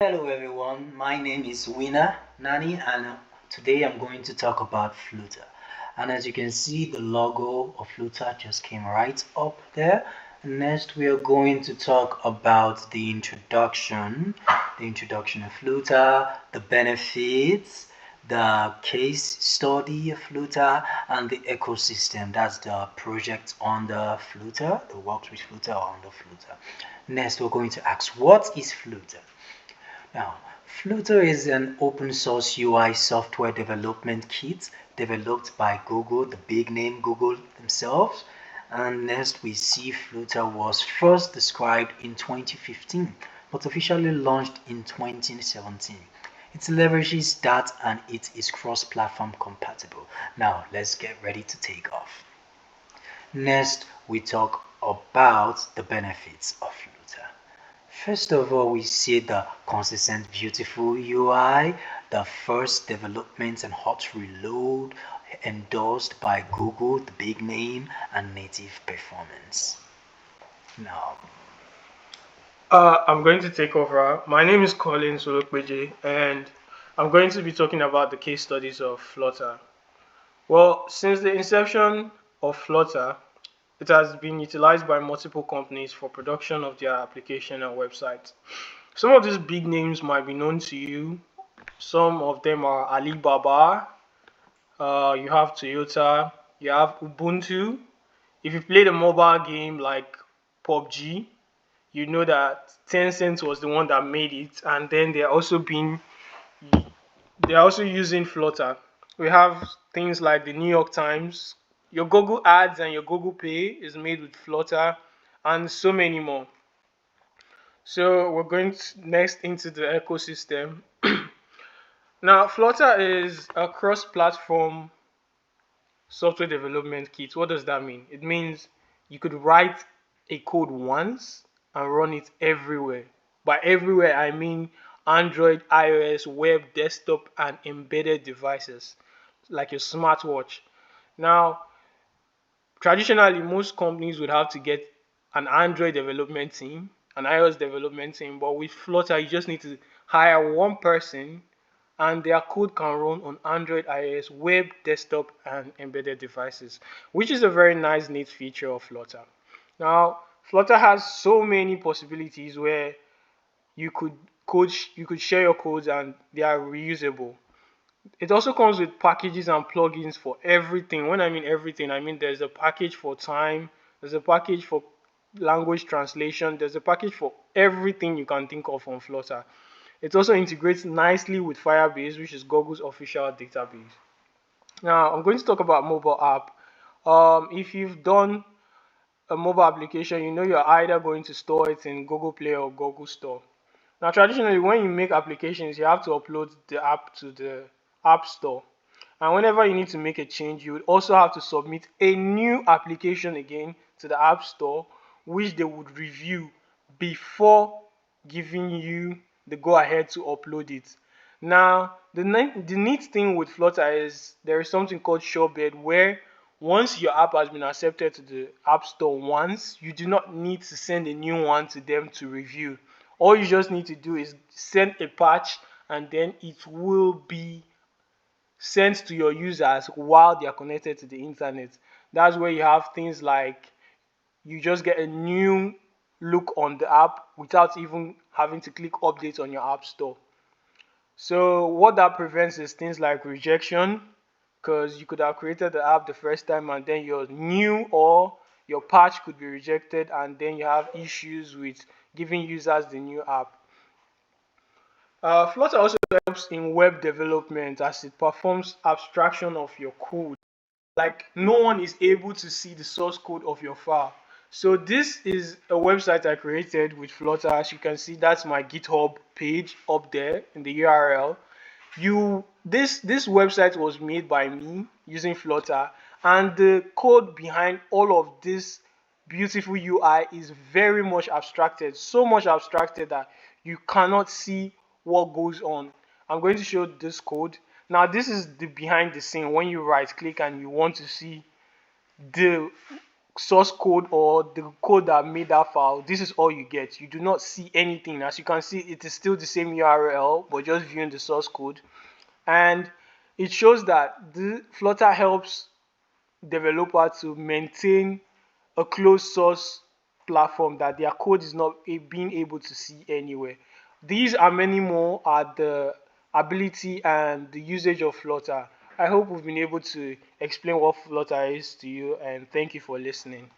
Hello everyone, my name is Winner Nani and today I'm going to talk about Flutter. And as you can see, the logo of Flutter just came right up there. Next, we are going to talk about the introduction of Flutter, the benefits, the case study of Flutter, and the ecosystem. That's the project under Flutter, the works with Flutter or under Flutter. Next, we're going to ask, what is Flutter? Now, Flutter is an open source UI software development kit developed by Google, the big name Google themselves. And next, we see Flutter was first described in 2015 but officially launched in 2017. It leverages that and it is cross platform compatible. Now, let's get ready to take off. Next, we talk about the benefits of Flutter. First of all, we see the consistent, beautiful UI, the first development and hot reload endorsed by Google, the big name, and native performance. Now, I'm going to take over. My name is Colin Solokbeje, and I'm going to be talking about the case studies of Flutter. Well, since the inception of Flutter, it has been utilized by multiple companies for production of their application and websites. Some of these big names might be known to you. Some of them are Alibaba, you have Toyota, you have Ubuntu. If you play the mobile game like PUBG, you know that Tencent was the one that made it, and then they're also using Flutter. We have things like the New York Times, your Google Ads and your Google Pay is made with Flutter, and so many more. So we're going next into the ecosystem. Now, Flutter is a cross-platform software development kit. What does that mean? It means you could write a code once and run it everywhere. By everywhere, I mean Android, iOS, web, desktop, and embedded devices like your smartwatch. Now, traditionally, most companies would have to get an Android development team, an iOS development team, but with Flutter, you just need to hire one person and their code can run on Android, iOS, web, desktop, and embedded devices, which is a very nice, neat feature of Flutter. Now, Flutter has so many possibilities where you could share your codes and they are reusable. It also comes with packages and plugins for everything. When I mean everything, I mean there's a package for time, there's a package for language translation, there's a package for everything you can think of on Flutter. It also integrates nicely with Firebase, which is Google's official database. Now, I'm going to talk about mobile app. If you've done a mobile application, you know you're either going to store it in Google Play or Google Store. Now, traditionally, when you make applications, you have to upload the app to the App Store. And whenever you need to make a change, you would also have to submit a new application again to the App Store, which they would review before giving you the go ahead to upload it. Now, the neat thing with Flutter is there is something called Shorebird where once your app has been accepted to the App Store once, you do not need to send a new one to them to review. All you just need to do is send a patch and then it will be sent to your users while they are connected to the internet. That's where you have things like you just get a new look on the app without even having to click update on your app store. So what that prevents is things like rejection, because you could have created the app the first time and then your new or your patch could be rejected and then you have issues with giving users the new app. Flutter also helps in web development as it performs abstraction of your code. Like no one is able to see the source code of your file. So this is a website I created with Flutter. As you can see, that's my GitHub page up there in the URL. This website was made by me using Flutter, and the code behind all of this beautiful UI is very much abstracted, so much abstracted that you cannot see what goes on. I'm going to show this code. Now this is the behind the scene when you right click and you want to see the source code or the code that made that file, this is all you get. You do not see anything. As you can see, it is still the same URL, but just viewing the source code. And it shows that the Flutter helps developer to maintain a closed source platform that their code is not being able to see anywhere. These are many more are the ability and the usage of Flutter. I hope we've been able to explain what Flutter is to you, and thank you for listening.